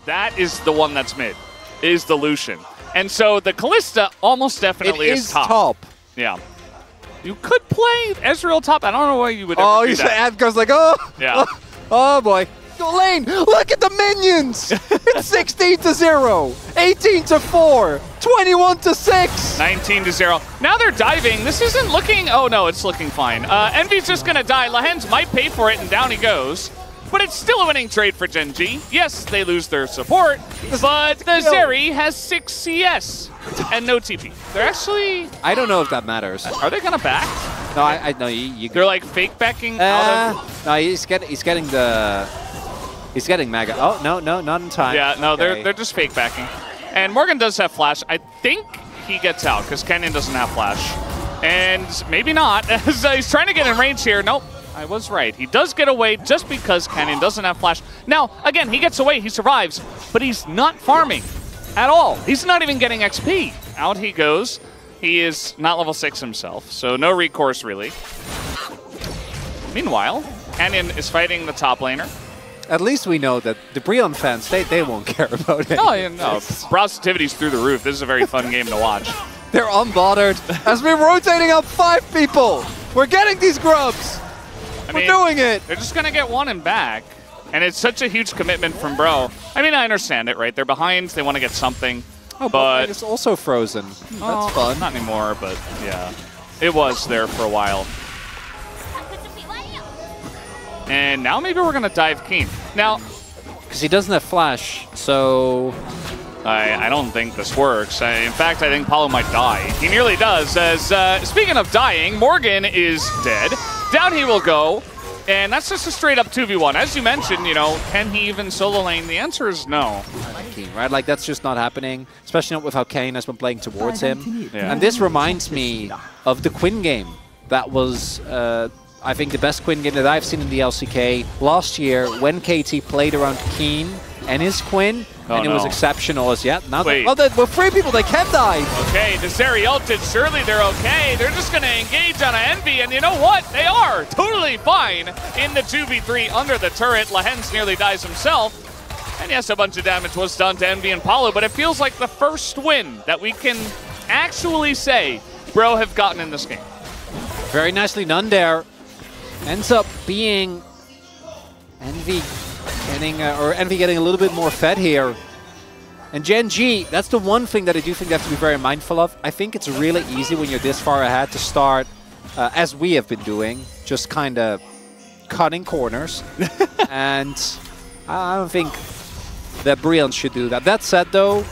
that is the one that's mid, is the Lucian. And so the Kalista almost definitely is top. Yeah. You could play Ezreal top. I don't know why you would ever do that. Ad goes like, oh, yeah. Oh boy. Go lane, look at the minions! It's 16-0, 18-4, 21-6. 19-0. Now they're diving. This isn't looking, oh no, it's looking fine. Envy's just gonna die. Lahens might pay for it and down he goes. But it's still a winning trade for Gen.G. Yes, they lose their support, but the Zeri has 6 CS and no TP. They're actually... I don't know if that matters. Are they gonna back? No, I no. You They're like fake backing out of... No, he's getting the... He's getting Mega. Oh, no, not in time. Yeah, no, okay. they're just fake backing. And Morgan does have Flash. I think he gets out because Kenyon doesn't have Flash. And maybe not. He's trying to get in range here. Nope. I was right. He does get away just because Canyon doesn't have Flash. Now, again, he gets away, he survives, but he's not farming at all. He's not even getting XP. Out he goes. He is not level 6 himself, so no recourse really. Meanwhile, Canyon is fighting the top laner. At least we know that the BRION fans, they won't care about it. No, Browsitivity's through the roof. This is a very fun game to watch. They're unbothered as we're rotating up 5 people. We're getting these grubs. We're doing it! They're just going to get one and back. And it's such a huge commitment from Bro. I mean, I understand it, right? They're behind. They want to get something. Oh, but it's also frozen. That's fun. Not anymore, but yeah. It was there for a while. And now maybe we're going to dive Keen. Now... Because he doesn't have Flash, so... I don't think this works. In fact, I think Paulo might die. He nearly does. As speaking of dying, Morgan is dead. Down he will go, and that's just a straight-up 2v1. As you mentioned, you know, can he even solo lane? The answer is no. Right? Like, that's just not happening, especially not with how Kane has been playing towards him. Yeah. And this reminds me of the Quinn game. That was, I think, the best Quinn game that I've seen in the LCK last year when KT played around Keen and his Quinn. And it was exceptional as yet. Now with 3 people, they can die. Okay, the Zeri ulted. Surely they're okay. They're just going to engage on an Envy, and you know what? They are totally fine in the 2v3 under the turret. Lahens nearly dies himself. And yes, a bunch of damage was done to Envy and Paulo, but it feels like the first win that we can actually say Bro have gotten in this game. Very nicely done there. Ends up being Envy getting a little bit more fed here. And Gen.G, that's the one thing that I do think they have to be very mindful of. I think it's really easy when you're this far ahead to start, as we have been doing, just kind of cutting corners. And I don't think that BRION should do that. That said, though,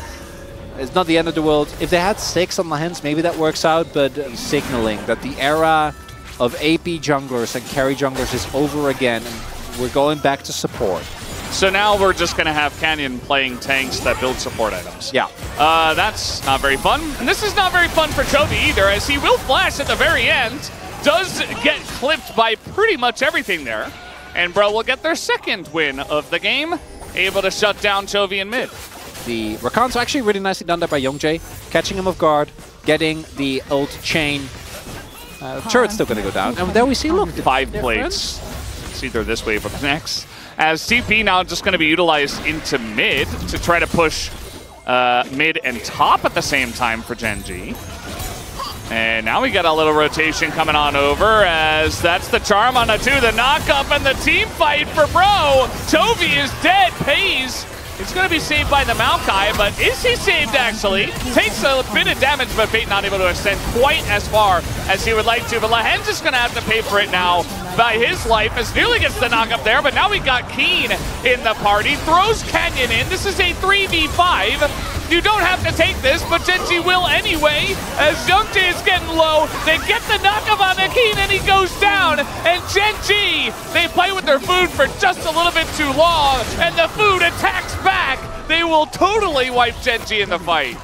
it's not the end of the world. If they had 6 on Lahens, maybe that works out, but signaling that the era of AP junglers and carry junglers is over again. And we're going back to support. So now we're just going to have Canyon playing tanks that build support items. Yeah. That's not very fun. And this is not very fun for Chovy either, as he will flash at the very end. Does get clipped by pretty much everything there. And Bro will get their second win of the game, able to shut down Chovy in mid. The Rakan's actually really nicely done there by Gen.G, catching him off guard, getting the ult chain. Turret's still going to go down. And there we see, look, 5 plates. It's either this wave or next. As TP now just going to be utilized into mid to try to push mid and top at the same time for Gen.G. And now we got a little rotation coming on over, as that's the charm on a 2, the knock-up and the team fight for Bro. Chovy is dead, pays. It's going to be saved by the Maokai, but is he saved actually? Takes a bit of damage, but Fate not able to extend quite as far as he would like to. But Lahens is going to have to pay for it now by his life, as nearly gets the knock-up there, but now we got Keen in the party. Throws Canyon in. This is a 3v5. You don't have to take this, but Gen.G will anyway, as Youngjae is getting low. They get the knock-up on the Keen, and he goes down. And Gen.G, they play with their food for just a little bit too long, and the food attacks back. They will totally wipe Gen.G in the fight.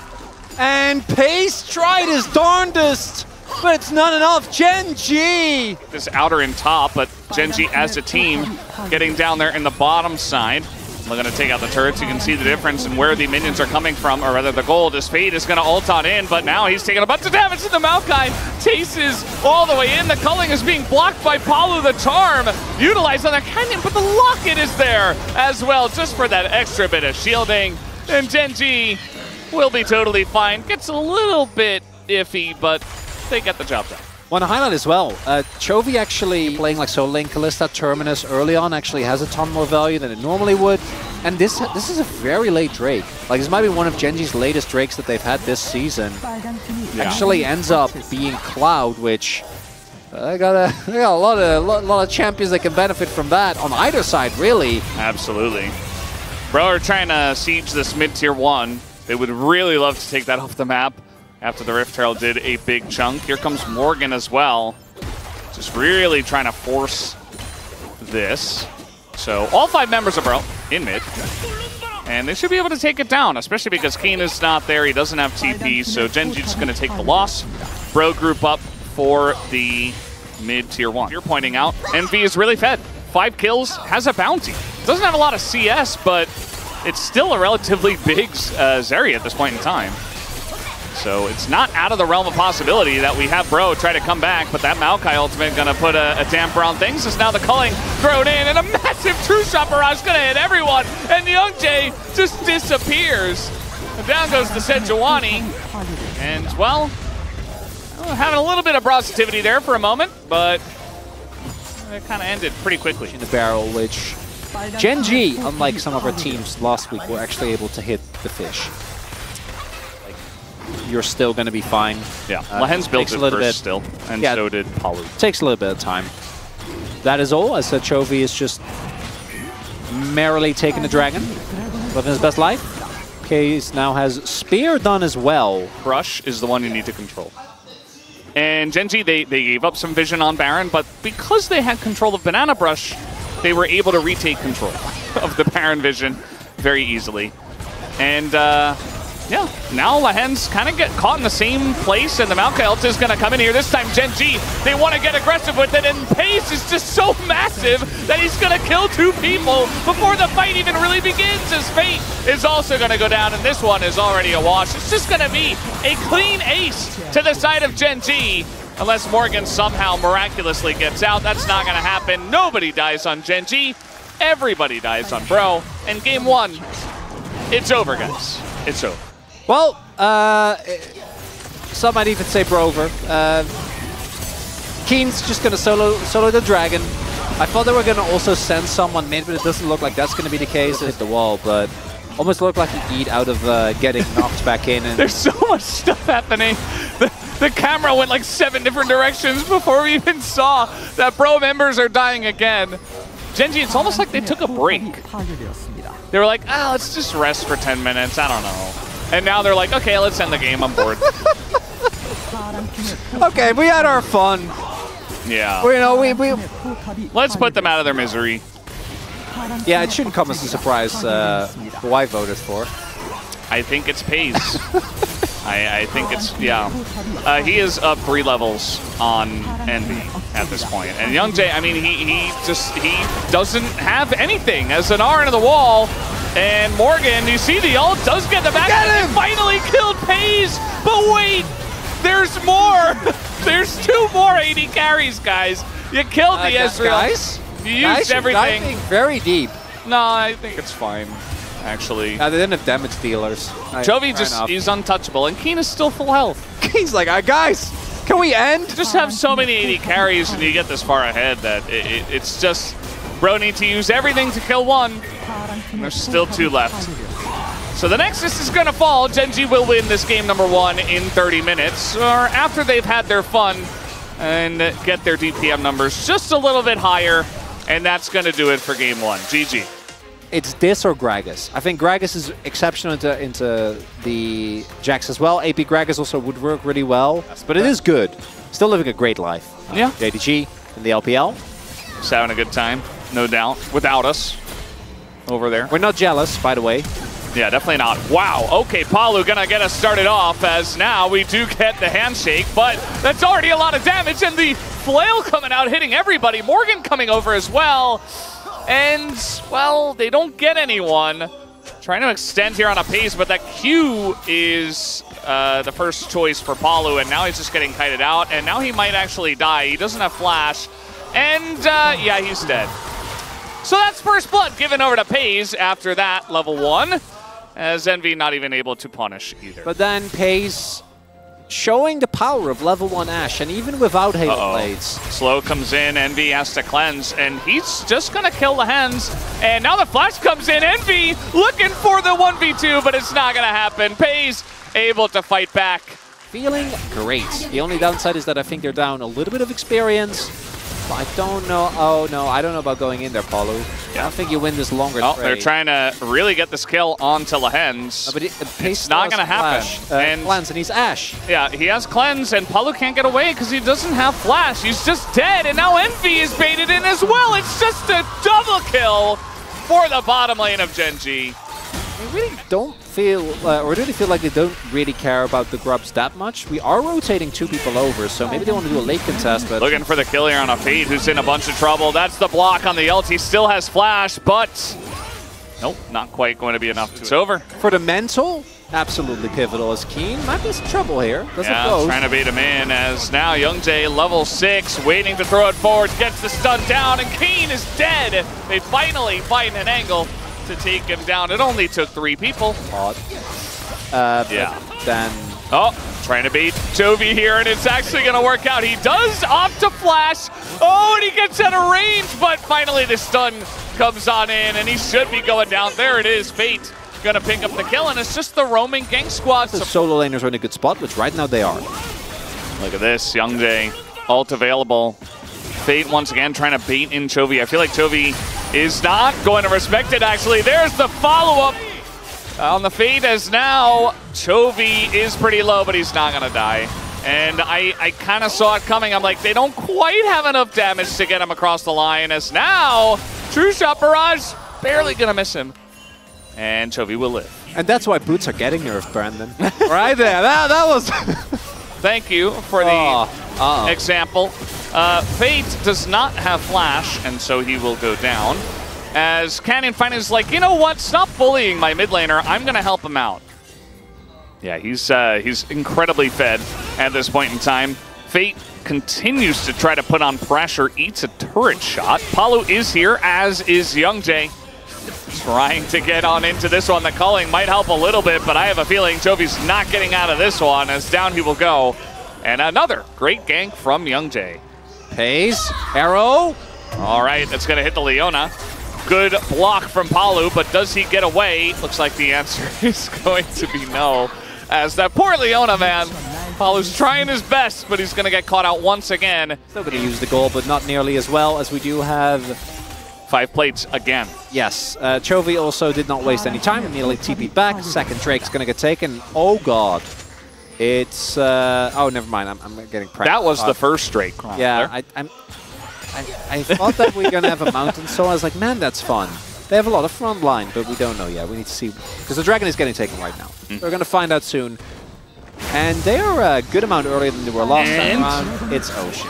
And Pace tried his darndest, but it's not enough. Gen.G! This outer and top, but Gen.G as a team getting down there in the bottom side. We're going to take out the turrets. You can see the difference in where the minions are coming from, or rather the gold. As Fade is going to ult on in, but now he's taking a bunch of damage to the Maokai. Chases all the way in. The culling is being blocked by Palu the Charm. Utilized on the canyon, but the locket is there as well, just for that extra bit of shielding. And Gen.G will be totally fine. Gets a little bit iffy, but they get the job done. Want to highlight as well, Chovy actually playing like solo lane Kalista Terminus early on actually has a ton more value than it normally would. And this is a very late Drake. Like, this might be one of Gen.G's latest Drakes that they've had this season. Yeah. Actually ends up being Cloud, which they got a lot of champions that can benefit from that on either side, really. Absolutely. Bro are trying to siege this mid-tier 1. They would really love to take that off the map after the Rift Herald did a big chunk. Here comes Morgan as well. Just really trying to force this. So all 5 members of Bro in mid. And they should be able to take it down, especially because Kane is not there. He doesn't have TP, so Gen.G is going to take the loss. Bro group up for the mid-tier 1. You're pointing out, Envy is really fed. 5 kills, has a bounty. Doesn't have a lot of CS, but it's still a relatively big Zeri at this point in time. So it's not out of the realm of possibility that we have Bro try to come back, but that Maokai ultimate gonna put a damper on things as now the culling thrown in, and a massive true shot barrage gonna hit everyone, and Youngjae just disappears. And down goes the Sejuani, and well, having a little bit of positivity there for a moment, but it kind of ended pretty quickly. In the barrel, which Gen.G, unlike some of our teams last week, were actually able to hit the fish. You're still going to be fine. Yeah, Lahen's built it first still, and yeah, so did Palu. Takes a little bit of time. That is all, as Chovy is just merrily taking the dragon, living his best life. Case now has Spear done as well. Brush is the one you need to control. And Gen.G, they gave up some vision on Baron, but because they had control of Banana Brush, they were able to retake control of the Baron vision very easily. And yeah, now Lahen's kind of get caught in the same place, and the Maokai ult is going to come in here. This time Gen.G, they want to get aggressive with it, and pace is just so massive that he's going to kill 2 people before the fight even really begins, as Fate is also going to go down, and this one is already a wash. It's just going to be a clean ace to the side of Gen.G, unless Morgan somehow miraculously gets out. That's not going to happen. Nobody dies on Gen.G. Everybody dies on Bro. And game 1, it's over, guys. It's over. Well, some might even say Brover. Keen's just going to solo the dragon. I thought they were going to also send someone mid, but it doesn't look like that's going to be the case. Hit the wall, but almost looked like he eat out of getting knocked back in. And there's so much stuff happening. The camera went like 7 different directions before we even saw that Bro members are dying again. Gen.G, it's almost like they took a break. They were like, let's just rest for 10 minutes. I don't know. And now they're like, okay, let's end the game. I'm bored. Okay, we had our fun. Yeah. Well, you know, we let's put them out of their misery. Yeah, it shouldn't come as a surprise who I voted for. I think it's Pace. I think it's, yeah. He is up 3 levels on Envy at this point. And Youngjae, I mean, he doesn't have anything as an R into the wall. And Morgan, you see the ult does get the back. Get him! Finally killed Pace. But wait, there's more. There's 2 more AD carries, guys. You killed the Ezreal. Guys? You used everything. Diving very deep. No, I think it's fine, actually. They didn't have damage dealers. Chovy he's untouchable, and Keen is still full health. Keen's like, guys, can we end? Just have so many AD carries and you get this far ahead that it's just, Bro need to use everything to kill 1, and there's still 2 left. So the Nexus is going to fall. Gen.G will win this game number 1 in 30 minutes, or after they've had their fun and get their DPM numbers just a little bit higher, and that's going to do it for game 1. GG. It's this or Gragas. I think Gragas is exceptional into the Jax as well. AP Gragas also would work really well, but it is good. Still living a great life. Yeah. JDG in the LPL. Just having a good time, no doubt, without us over there. We're not jealous, by the way. Yeah, definitely not. Wow, okay, Palu gonna get us started off, as now we do get the handshake, but that's already a lot of damage, and the flail coming out, hitting everybody. Morgan coming over as well. And, well, they don't get anyone. Trying to extend here on a pace, but that Q is the first choice for Palu, and now he's just getting kited out, and now he might actually die. He doesn't have flash, and yeah, he's dead. So that's first blood given over to Pays after that, level 1, as Envy not even able to punish either. But then Pays showing the power of level 1 Ashe, and even without Halo Blades. Slow comes in, Envy has to cleanse, and he's just gonna kill the Hens. And now the flash comes in, Envy looking for the 1v2, but it's not gonna happen. Pays able to fight back. Feeling great. The only downside is that I think they're down a little bit of experience. But I don't know. Oh, no, I don't know about going in there, Palu. Yeah. I don't think you win this longer trade. They're trying to really get this kill onto Lahens. But it's not going to happen. And cleanse, and he's Ashe. Yeah, he has cleanse, and Palu can't get away because he doesn't have flash. He's just dead, and now Envy is baited in as well. It's just a double kill for the bottom lane of Gen.G. I really don't feel, or really feel like they don't really care about the grubs that much. We are rotating 2 people over, so maybe they want to do a late contest. But looking for the kill here on a Fade, who's in a bunch of trouble. That's the block on the ult. He still has flash, but nope, not quite going to be enough. It's over. For the mental, absolutely pivotal as Keen. Might be some trouble here. Trying to bait him in as now Youngjae, level 6, waiting to throw it forward, gets the stun down, and Keen is dead. They finally find an angle to take him down. It only took 3 people. Yeah. Then trying to beat Chovy here, and it's actually going to work out. He does opt to flash. Oh, and he gets out of range, but finally the stun comes on in, and he should be going down. There it is. Fate going to pick up the kill, and it's just the roaming gang squad. The solo laners are in a good spot, which right now they are. Look at this. Youngjae, ult available. Fate once again trying to bait in Chovy. I feel like Chovy is not going to respect it, actually. There's the follow-up on the Fate, as now Chovy is pretty low, but he's not going to die. And I kind of saw it coming. I'm like, they don't quite have enough damage to get him across the line, as now True Shot Barrage barely going to miss him. And Chovy will live. And that's why boots are getting nerfed, Brandon. Right there. That was... Thank you for the example. Fate does not have flash, and so he will go down. As Canyon finally is like, you know what? Stop bullying my mid laner. I'm going to help him out. Yeah, he's incredibly fed at this point in time. Fate continues to try to put on pressure, eats a turret shot. Palu is here, as is Youngjae. Trying to get on into this one. The culling might help a little bit, but I have a feeling Chovy's not getting out of this one, as down he will go. And another great gank from Youngjae. Pays, arrow. All right, that's going to hit the Leona. Good block from Palu, but does he get away? Looks like the answer is going to be no. As that poor Leona, man. Palu's trying his best, but he's going to get caught out once again. Still going to use the goal, but not nearly as well, as we do have 5 plates again. Yes, Chovy also did not waste any time, immediately TP'd back. Second Drake's going to get taken. Oh, God. It's, oh, never mind. I'm getting pranked. That was the first Drake. Yeah, I thought that we were going to have a mountain, so I was like, man, that's fun. They have a lot of front line, but we don't know yet. We need to see, because the dragon is getting taken right now. We're going to find out soon. And they are a good amount earlier than they were last time around. It's Ocean.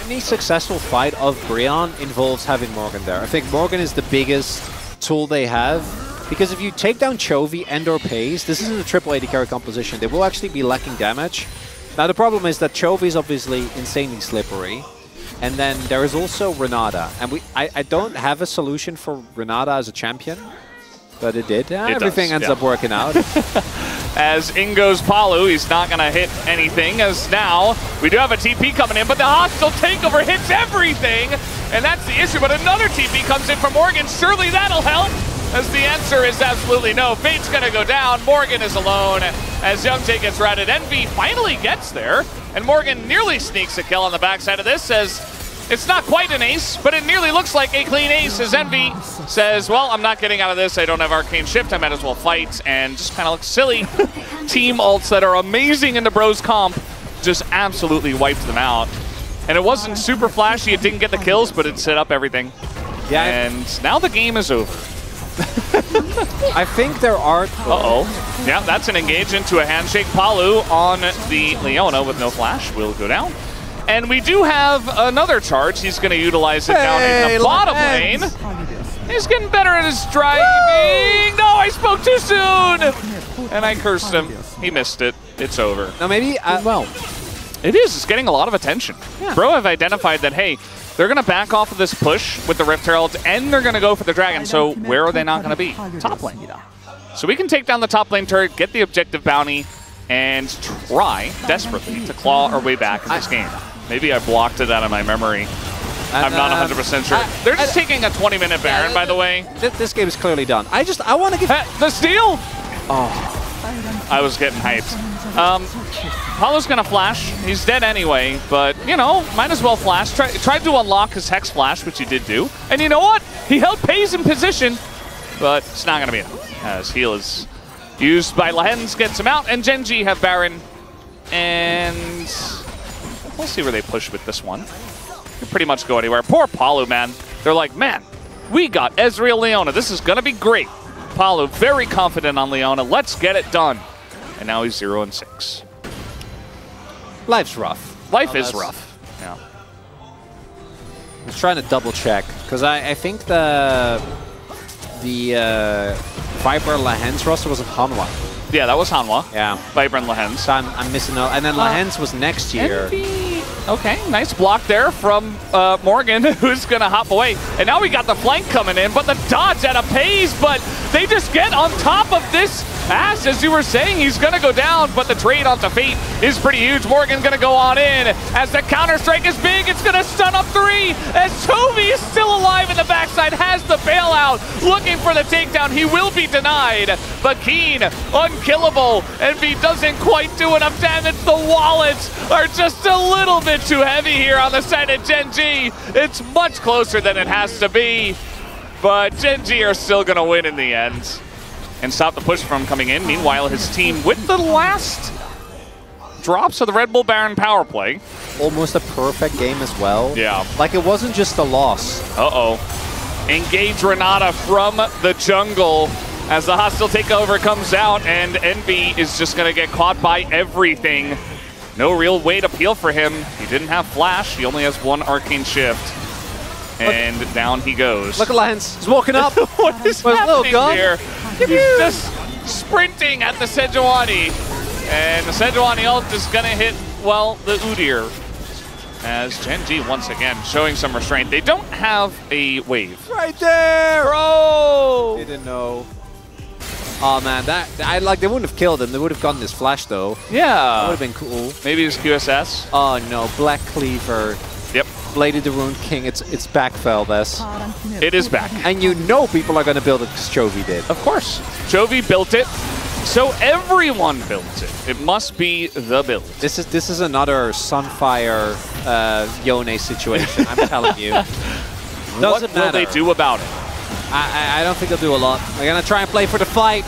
Any successful fight of Brion involves having Morgan there. I think Morgan is the biggest tool they have, because if you take down Chovy and/or Pays, this isn't a triple AD carry composition. They will actually be lacking damage. Now the problem is that Chovy is obviously insanely slippery, and then there is also Renata. And I don't have a solution for Renata as a champion, but it did. Everything ends up working out. As in goes Palu, he's not going to hit anything, as now we do have a TP coming in, but the hostile takeover hits everything, and that's the issue. But another TP comes in from Morgan. Surely that'll help, as the answer is absolutely no. Fate's going to go down. Morgan is alone as Youngjae gets routed. Envy finally gets there, and Morgan nearly sneaks a kill on the backside of this, as it's not quite an ace, but it nearly looks like a clean ace, as Envy says, well, I'm not getting out of this. I don't have Arcane Shift. I might as well fight, and just kind of looks silly. Team ults that are amazing in the Bros comp just absolutely wiped them out. And it wasn't super flashy. It didn't get the kills, but it set up everything. Yeah. And now the game is over. I think there are... Uh-oh. Yeah, that's an engage into a handshake. Palu on the Leona with no flash will go down. And we do have another charge. He's going to utilize it down in the bottom lane. He's getting better at his driving. No, I spoke too soon. And I cursed him. He missed it. It's over. Now maybe, well. It is. It's getting a lot of attention. Yeah. Bro have identified that, hey, they're going to back off of this push with the Rift Herald, and they're going to go for the Dragon. So where are they not going to be? Top lane. So we can take down the top lane turret, get the objective bounty, and try desperately to claw our way back in this game. Maybe I blocked it out of my memory. I'm not 100% sure. They're just taking a 20-minute Baron, by the way. This game is clearly done. I want to give... The steal! Oh, I was getting hyped. Apollo's going to flash. He's dead anyway, but, you know, might as well flash. Tried to unlock his Hex Flash, which he did do. And you know what? He held Pays in position, but it's not going to be enough. As heal is used by Lahens, gets him out, and Gen.G have Baron. And we'll see where they push with this one. Can pretty much go anywhere. Poor Palu, man. They're like, man, we got Ezreal Leona. This is going to be great. Palu very confident on Leona. Let's get it done. And now he's 0-6. Life's rough. Life is rough. Yeah. I was trying to double check because I think the Viper Lahens roster was of Hanwha. Yeah, that was Hanwha. Yeah. Viper and Lahens. So I'm missing out. And then Lahens was next year. Okay, nice block there from Morgan, who's going to hop away. And now we got the flank coming in, but the dodge at a pace, but they just get on top of this Ash. As you were saying, he's going to go down, but the trade onto Fate is pretty huge. Morgan going to go on in. As the counter-strike is big, it's going to stun up 3. As Toby is still alive in the backside, has the bailout, looking for the takedown. He will be denied, but Keen, unkillable. Envy doesn't quite do enough damage. The wallets are just a little bit too heavy here on the side of Gen.G. It's much closer than it has to be, but Gen.G are still going to win in the end and stop the push from coming in. Meanwhile, his team with the last drops of the Red Bull Baron power play. Almost a perfect game as well. Yeah. Like it wasn't just a loss. Uh-oh. Engage Renata from the jungle as the hostile takeover comes out, and Envy is just going to get caught by everything. No real way to peel for him. He didn't have Flash. He only has 1 Arcane Shift. And down he goes. Look at Lahens. He's walking up. What is happening here? He's just sprinting at the Sejuani. And the Sejuani ult is going to hit, well, the Udyr. As Gen.G once again showing some restraint. They don't have a wave. Right there! Bro! Didn't know. Oh man, they wouldn't have killed him. They would have gotten this flash though. Yeah. That would have been cool. Maybe his QSS. Oh no, Black Cleaver. Yep. Blade of the Rune King. It's back, Feldes. It is back. And you know people are going to build it because Chovy did. Of course. Chovy built it. So everyone built it. It must be the build. This is another Sunfire Yone situation, I'm telling you. What will they do about it? I don't think they'll do a lot. They're going to try and play for the fight.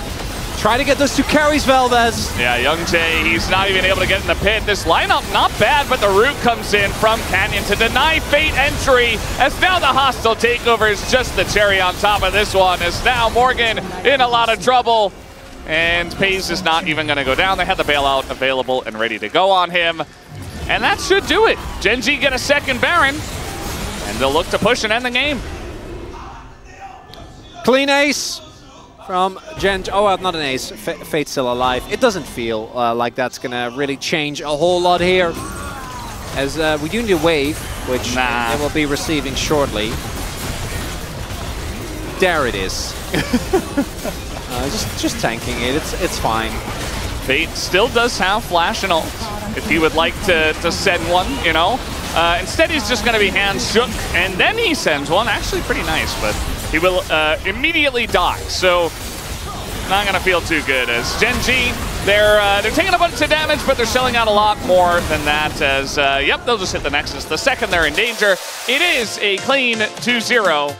Try to get those 2 carries, Valdez. Yeah, Young-Jae, he's not even able to get in the pit. This lineup, not bad, but the root comes in from Canyon to deny Fate entry, as now the hostile takeover is just the cherry on top of this one, as now Morgan in a lot of trouble, and Pays is not even going to go down. They had the bailout available and ready to go on him, and that should do it. Gen.G get a second Baron, and they'll look to push and end the game. Clean ace from Gen.G. Oh, not an ace. Fate's still alive. It doesn't feel like that's going to really change a whole lot here. As we do need a wave, which they will be receiving shortly. There it is. just tanking it. It's fine. Fate still does have Flash and ult. If he would like to send one, you know. Instead, he's just going to be hands shook, and then he sends one. Actually, pretty nice, but he will immediately die. So, not going to feel too good. As Gen.G, they're taking a bunch of damage, but they're shelling out a lot more than that. As, yep, they'll just hit the Nexus. The second they're in danger, it is a clean 2-0.